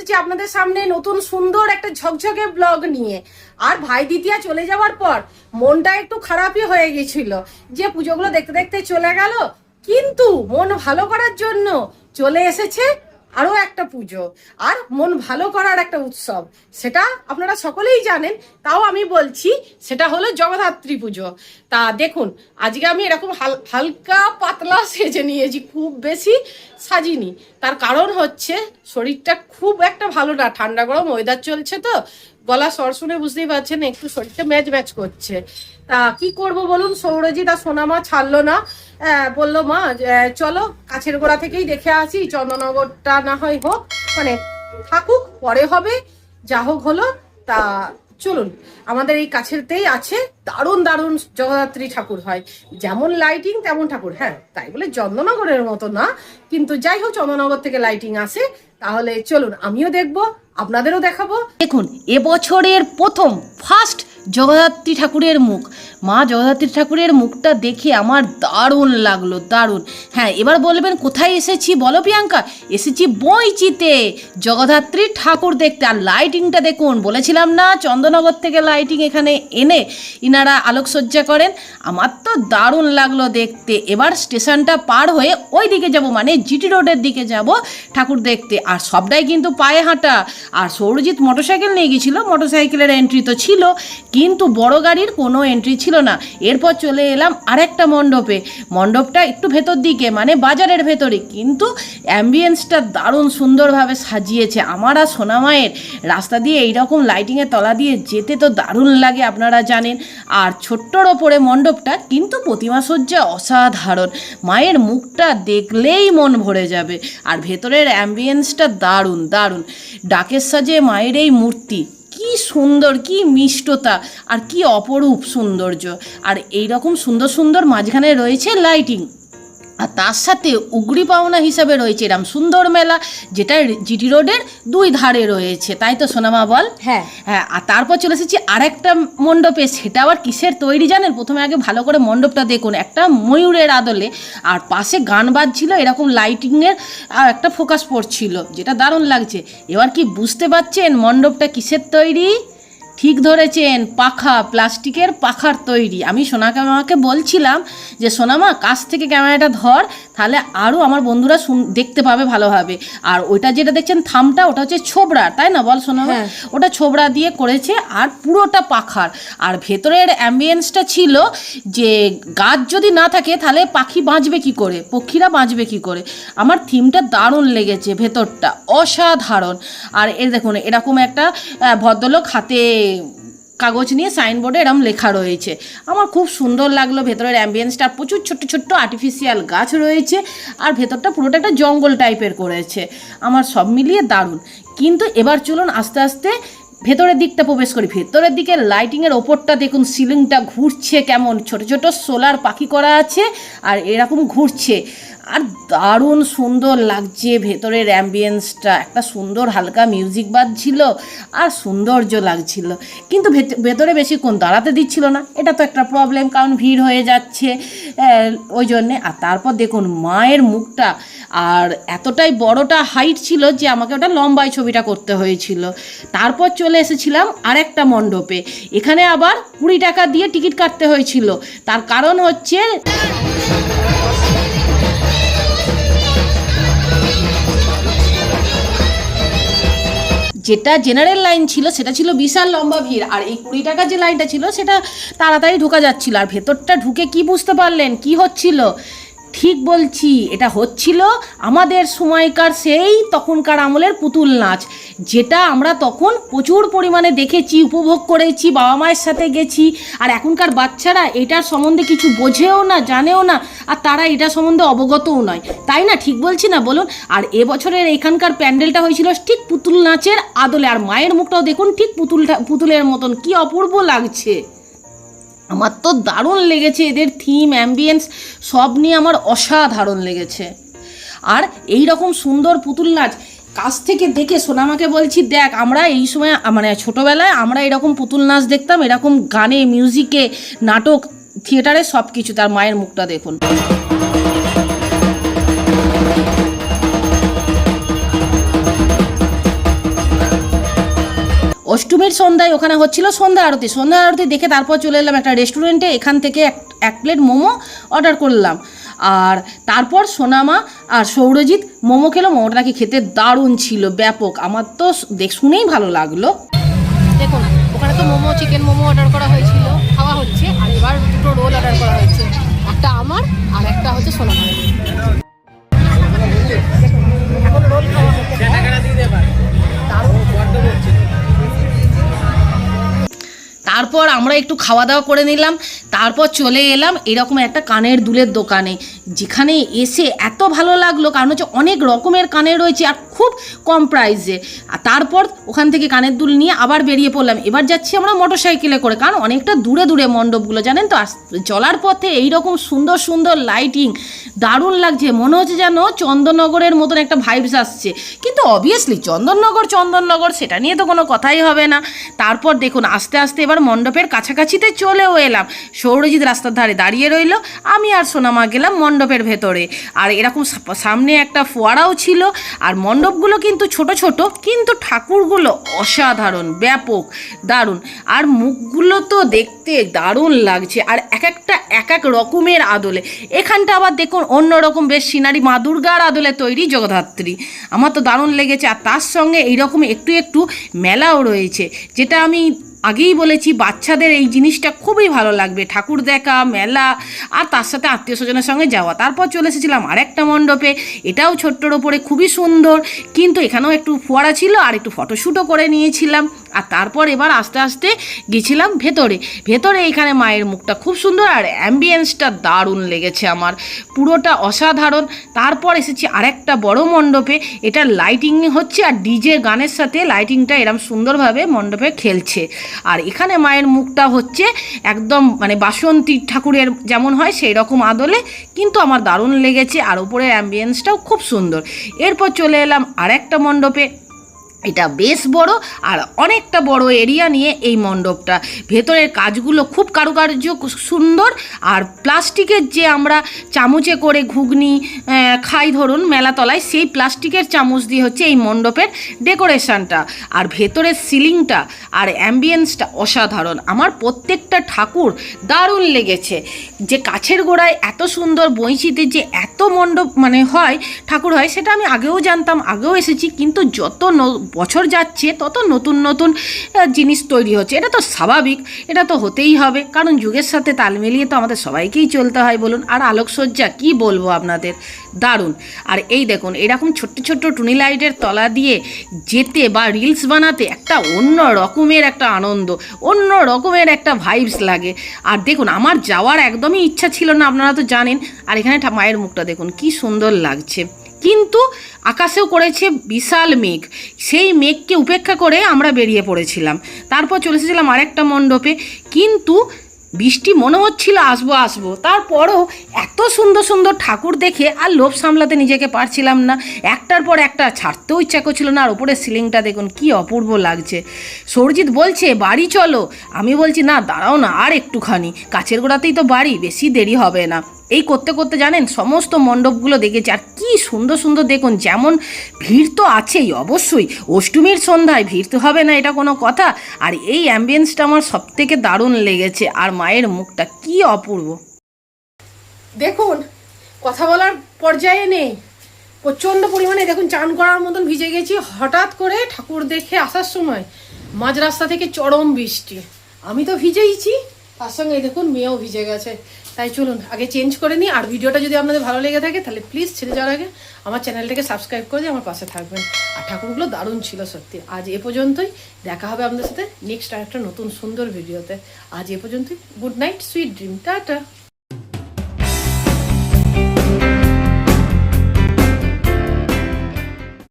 এসেছি আপনাদের সামনে নতুন সুন্দর একটা ঝকঝকে ব্লগ নিয়ে। আর ভাই দ্বিতীয়া চলে যাওয়ার পর মনটা একটু খারাপই হয়ে গেছিল যে পুজোগুলো দেখতে দেখতে চলে গেল, কিন্তু মন ভালো করার জন্য চলে এসেছে আরো একটা পুজো আর মন ভালো করার একটা উৎসব। সেটা আপনারা সকলেই জানেন, তাও আমি বলছি, সেটা হলো জগদ্ধাত্রী পুজো। তা দেখুন, আজকে আমি এরকম হালকা পাতলা সেজে নিয়েছি, খুব বেশি সাজিনি। তার কারণ হচ্ছে শরীরটা খুব একটা ভালো না, ঠান্ডা গরম ওয়েদার চলছে তো, গলা স্বর শুনে বুঝতেই পারছেন একটু শরীরটা ম্যাচ ম্যাচ করছে। তা কি করব বলুন, সৌরজিৎ আর সোনামা ছাড়লো না, বললো মা চলো কাছের গোড়া থেকেই দেখে আসি, চন্দননগরটা না হয় হোক, মানে থাকুক পরে হবে, যা হোক হলো। তা চলুন, আমাদের এই কাছেরতেই আছে দারুণ দারুণ জগদ্ধাত্রী ঠাকুর হয়, যেমন লাইটিং তেমন ঠাকুর। হ্যাঁ, তাই বলে চন্দননগরের মতো না, কিন্তু যাই হোক চন্দননগর থেকে লাইটিং আসে। তাহলে চলুন, আমিও দেখবো, আপনাদেরও দেখাবো। দেখুন, এবছরের প্রথম ফার্স্ট জগদ্ধাত্রী ঠাকুরের মুখ, মা জগদ্ধাত্রী ঠাকুরের মুখটা দেখে আমার দারুণ লাগলো, দারুণ। হ্যাঁ, এবার বলবেন কোথায় এসেছি বলো প্রিয়াঙ্কা? এসেছি বইচিতে জগদ্ধাত্রী ঠাকুর দেখতে। আর লাইটিংটা দেখুন, বলেছিলাম না চন্দননগর থেকে লাইটিং এখানে এনে ইনারা আলোকসজ্জা করেন। আমার তো দারুণ লাগলো দেখতে। এবার স্টেশনটা পার হয়ে ওই দিকে যাব, মানে জিটি রোডের দিকে যাব ঠাকুর দেখতে। আর সবটাই কিন্তু পায়ে হাঁটা। আর সৌরজিৎ মোটরসাইকেল নিয়ে গিয়েছিল, মোটরসাইকেলের এন্ট্রি তো ছিল, কিন্তু বড় গাড়ির কোনো এন্ট্রি ছিল না। এরপর চলে এলাম আরেকটা মণ্ডপে। মণ্ডপটা একটু ভেতর দিকে, মানে বাজারের ভেতরে, কিন্তু অ্যাম্বিয়েন্সটা দারুণ সুন্দরভাবে সাজিয়েছে। আমার আর সোনামায়ের রাস্তা দিয়ে এইরকম লাইটিংয়ের তলা দিয়ে যেতে তো দারুণ লাগে, আপনারা জানেন। আর ছোট্টর ওপরে মণ্ডপটা, কিন্তু প্রতিমা সজ্জা অসাধারণ। মায়ের মুখটা দেখলেই মন ভরে যাবে। আর ভেতরের অ্যাম্বিয়েন্সটা দারুণ দারুণ। ডাকের সাজে মায়ের এই মূর্তি, কি সুন্দর, কি মিষ্টতা, আর কি অপরূপ সৌন্দর্য। আর এই রকম সুন্দর সুন্দর মাঝখানে রয়েছে লাইটিং, আর তার সাথে উগরি পাওনা হিসাবে রয়েছে এরম সুন্দর মেলা, যেটা জিটি রোডের দুই ধারে রয়েছে। তাই তো সোনামা বল? হ্যাঁ হ্যাঁ। আর তারপর চলে এসেছি আরেকটা মণ্ডপে। সেটা আবার কিসের তৈরি জানেন? প্রথমে আগে ভালো করে মণ্ডপটা দেখুন, একটা ময়ূরের আদলে, আর পাশে গান বাজছিল, এরকম লাইটিংয়ের আর একটা ফোকাস পড়ছিল, যেটা দারুণ লাগছে। এবার কি বুঝতে পারছেন মণ্ডপটা কিসের তৈরি? ঠিক ধরেছেন, পাখা, প্লাস্টিকের পাখার তৈরি। আমি সোনামাকে বলছিলাম যে সোনামা কাছ থেকে ক্যামেরাটা ধর, তাহলে আরও আমার বন্ধুরা দেখতে পাবে ভালোভাবে। আর ওইটা যেটা দেখছেন থামটা, ওটা হচ্ছে ছোবড়া, তাই না বল সোনামা? ওটা ছোবড়া দিয়ে করেছে, আর পুরোটা পাখার। আর ভেতরের অ্যাম্বিয়েন্সটা ছিল যে গাছ যদি না থাকে তাহলে পাখি বাঁচবে কি করে, পক্ষীরা বাঁচবে কি করে। আমার থিমটা দারুণ লেগেছে, ভেতরটা অসাধারণ। আর এর দেখুন, এরকম একটা ভদ্রলোক হাতে কাগজ নিয়ে সাইনবোর্ডে এরকম লেখা রয়েছে, আমার খুব সুন্দর লাগলো। ভেতরের অ্যাম্বিয়েন্সটা প্রচুর ছোট্ট ছোট্ট আর্টিফিশিয়াল গাছ রয়েছে, আর ভেতরটা পুরোটা একটা জঙ্গল টাইপের করেছে। আমার সব মিলিয়ে দারুণ। কিন্তু এবার চলুন আস্তে আস্তে ভেতরের দিকটা প্রবেশ করি। ভেতরের দিকে লাইটিংয়ের ওপরটা দেখুন, সিলিংটা ঘুরছে, কেমন ছোট ছোট সোলার পাখি করা আছে, আর এরকম ঘুরছে, আর দারুণ সুন্দর লাগছে ভেতরের অ্যাম্বিয়েন্সটা। একটা সুন্দর হালকা মিউজিক বাজছিল, আর সৌন্দর্য লাগছিল। কিন্তু ভেতরে বেশিক্ষণ দাঁড়াতে দিচ্ছিল না, এটা তো একটা প্রবলেম, কারণ ভিড় হয়ে যাচ্ছে ওই জন্যে। আর তারপর দেখুন মায়ের মুখটা, আর এতটাই বড়টা হাইট ছিল যে আমাকে ওটা লম্বায় ছবিটা করতে হয়েছিল। তারপর চলে এসেছিলাম আরেকটা মণ্ডপে। এখানে আবার 20 টাকা দিয়ে টিকিট কাটতে হয়েছিল। তার কারণ হচ্ছে যেটা জেনারেল লাইন ছিল সেটা ছিল বিশাল লম্বা ভিড়, আর এই 20 টাকার যে লাইনটা ছিল সেটা তাড়াতাড়ি ঢোকা যাচ্ছিল। আর ভেতরটা ঢুকে কি বুঝতে পারলেন কি হচ্ছিল? ঠিক বলছি, এটা হচ্ছিল আমাদের সময়কার সেই তখনকার আমলের পুতুল নাচ, যেটা আমরা তখন প্রচুর পরিমাণে দেখেছি, উপভোগ করেছি, বাবা মায়ের সাথে গেছি। আর এখনকার বাচ্চারা এটার সম্বন্ধে কিছু বোঝেও না, জানেও না, আর তারা এটা সম্বন্ধে অবগতও নয়, তাই না? ঠিক বলছি না বলুন? আর এবছরের এখানকার প্যান্ডেলটা হয়েছিল ঠিক পুতুল নাচের আদলে, আর মায়ের মুখটাও দেখুন ঠিক পুতুলের মতন, কি অপূর্ব লাগছে। আমার তো দারুণ লেগেছে, এদের থিম, অ্যাম্বিয়েন্স সব নিয়ে আমার অসাধারণ লেগেছে। আর এই রকম সুন্দর পুতুল নাচ কাছ থেকে দেখে সোনামাকে বলছি, দেখ আমরা এই সময়, মানে ছোটোবেলায় আমরা এরকম পুতুল নাচ দেখতাম, এরকম গানে, মিউজিকে, নাটক, থিয়েটারে, সব কিছু। তার মায়ের মুখটা দেখুন। অষ্টমীর সন্ধ্যায় ওখানে হচ্ছিল সন্ধ্যা আরতি দেখে তারপর চলে এলাম একটা রেস্টুরেন্টে, এখান থেকে এক প্লেট মোমো অর্ডার করলাম। আর তারপর সোনামা আর সৌরজিৎ মোমো খেলো, মোমোটা নাকি খেতে দারুণ ছিল, ব্যাপক, আমার তো শুনেই ভালো লাগলো। দেখুন ওখানে তো মোমো, চিকেন মোমো অর্ডার করা হয়েছিল, খাওয়া হচ্ছে। আর এবার দুটো রোল অর্ডার করা হয়েছে, একটা আমার আর একটা হচ্ছে সোনামায়ের। এখন রোল খাওয়া হচ্ছে। তারপর আমরা একটু খাওয়া দাওয়া করে নিলাম, তারপর চলে এলাম এরকম একটা কানের দুলের দোকানে, যেখানে এসে এত ভালো লাগলো, কারণ হচ্ছে অনেক রকমের কানের রয়েছে আর খুব কম প্রাইসে। আর তারপর ওখান থেকে কানের দুল নিয়ে আবার বেরিয়ে পড়লাম। এবার যাচ্ছি আমরা মোটর সাইকেলে করে, কারণ অনেকটা দূরে দূরে মণ্ডপগুলো, জানেন তো। চলার পথে এইরকম সুন্দর সুন্দর লাইটিং, দারুণ লাগছে, মনে হচ্ছে যেন চন্দননগরের মতন একটা ভাইবস আসছে। কিন্তু অবভিয়াসলি চন্দননগর সেটা নিয়ে তো কোনো কথাই হবে না। তারপর দেখুন আস্তে আস্তে এবার মণ্ডপের কাছাকাছিতে চলেও এলাম। সৌরজিৎ রাস্তার ধারে দাঁড়িয়ে রইল, আমি আর সোনামা গেলাম মণ্ডপের ভেতরে। আর এরকম সামনে একটা ফোয়ারাও ছিল। আর মণ্ডপগুলো কিন্তু ছোট ছোট, কিন্তু ঠাকুরগুলো অসাধারণ, ব্যাপক, দারুণ। আর মুখগুলো তো দেখতে দারুণ লাগছে, আর এক একটা এক এক রকমের আদলে। এখানটা আবার দেখুন অন্যরকম বেশ সিনারি, মা দুর্গার আদলে তৈরি জগদ্ধাত্রী, আমার তো দারুণ লেগেছে। আর তার সঙ্গে এইরকম একটু একটু মেলাও রয়েছে, যেটা আমি আগেই বলেছি বাচ্চাদের এই জিনিসটা খুবই ভালো লাগবে, ঠাকুর দেখা, মেলা, আর তার সাথে আত্মীয় স্বজনের সঙ্গে যাওয়া। তারপর চলে এসেছিলাম আরেকটা মণ্ডপে, এটাও ছোট্টর ওপরে খুবই সুন্দর, কিন্তু এখানেও একটু ফোয়ারা ছিল আর একটু ফটোশ্যুটও করে নিয়েছিলাম। আর তারপর এবার আস্তে আস্তে গেছিলাম ভেতরে এখানে মায়ের মুখটা খুব সুন্দর, আর অ্যাম্বিয়েন্সটা দারুণ লেগেছে আমার, পুরোটা অসাধারণ। তারপর এসেছি আরেকটা বড় মণ্ডপে, এটা লাইটিং হচ্ছে আর ডিজে গানের সাথে লাইটিংটা এরম সুন্দরভাবে মণ্ডপে খেলছে। আর এখানে মায়ের মুখটা হচ্ছে একদম মানে বাসন্তী ঠাকুরের যেমন হয় সেই রকম আদলে, কিন্তু আমার দারুণ লেগেছে। আর উপরের অ্যাম্বিয়েন্সটাও খুব সুন্দর। এরপর চলে এলাম আরেকটা মণ্ডপে, এটা বেশ বড় আর অনেকটা বড় এরিয়া নিয়ে এই মণ্ডপটা। ভেতরের কাজগুলো খুব কারুকার্য সুন্দর, আর প্লাস্টিকের যে আমরা চামচে করে ঘুগনি খাই ধরুন মেলাতলায়, সেই প্লাস্টিকের চামচ দিয়ে হচ্ছে এই মণ্ডপের ডেকোরেশনটা। আর ভেতরের সিলিংটা আর অ্যাম্বিয়েন্সটা অসাধারণ, আমার প্রত্যেকটা ঠাকুর দারুণ লেগেছে। যে কাছের গোড়ায় এত সুন্দর বইঁচিতে যে এত মণ্ডপ মানে হয়, ঠাকুর হয়, সেটা আমি আগেও জানতাম, আগেও এসেছি, কিন্তু যত বছর যাচ্ছে তত নতুন নতুন জিনিস তৈরি হচ্ছে। এটা তো স্বাভাবিক, এটা তো হতেই হবে, কারণ যুগের সাথে তাল মিলিয়ে তো আমাদের সবাইকেই চলতে হয় বলুন। আর আলোকসজ্জা কি বলবো আপনাদের, দারুণ। আর এই দেখুন এরকম ছোট্ট ছোট্ট টুনি লাইটের তলা দিয়ে যেতে বা রিলস বানাতে একটা অন্য রকমের একটা আনন্দ, অন্য রকমের একটা ভাইবস লাগে। আর দেখুন আমার যাওয়ার একদমই ইচ্ছা ছিল না, আপনারা তো জানেন। আর এখানে মায়ের মুখটা দেখুন কি সুন্দর লাগছে, কিন্তু আকাশেও করেছে বিশাল মেঘ, সেই মেঘকে উপেক্ষা করে আমরা বেরিয়ে পড়েছিলাম। তারপর চলে এসেছিলাম আরেকটা মণ্ডপে, কিন্তু বৃষ্টি মনে হচ্ছিল আসবো, তারপরও এত সুন্দর সুন্দর ঠাকুর দেখে আর লোভ সামলাতে নিজেকে পারছিলাম না, একটার পর একটা ছাড়তেও ইচ্ছা করছিল না। আর ওপরের সিলিংটা দেখুন কি অপূর্ব লাগছে। সৌরজিৎ বলছে বাড়ি চলো, আমি বলছি না দাঁড়াও না আর একটুখানি, কাছের গোড়াতেই তো বাড়ি, বেশি দেরি হবে না। এই করতে করতে জানেন সমস্ত মণ্ডপগুলো দেখেছি, আর কি সুন্দর সুন্দর দেখুন। যেমন ভিড় তো আছেই অবশ্যই, অষ্টমীর সন্ধ্যায় ভিড় তো হবে না, এটা কোনো কথা। আর এই অ্যাম্বিয়েন্সটা আমার সবথেকে দারুণ লেগেছে, আর মায়ের মুখটা কি অপূর্ব। দেখুন কথা বলার পর্যায়ে নেই, প্রচণ্ড পরিমাণে দেখুন চান করার মতন ভিজে গেছি। হঠাৎ করে ঠাকুর দেখে আসার সময় মাঝ রাস্তা থেকে চরম বৃষ্টি, আমি তো ভিজেইছি, তার সঙ্গে দেখুন মেয়েও ভিজে গেছে। তাই চলুন আগে চেঞ্জ করে নিই। আর ভিডিওটা যদি আপনাদের ভালো লেগে থাকে তাহলে প্লিজ ছেড়ে যাওয়ার আগে আমার চ্যানেলটাকে সাবস্ক্রাইব করে দিয়ে আমার পাশে থাকবেন। আর ঠাকুরগুলো দারুণ ছিল সত্যি। আজ এ পর্যন্তই, দেখা হবে আপনাদের সাথে নেক্সট আরেকটা নতুন সুন্দর ভিডিওতে। আজ এ পর্যন্তই, good night, sweet dream, tata.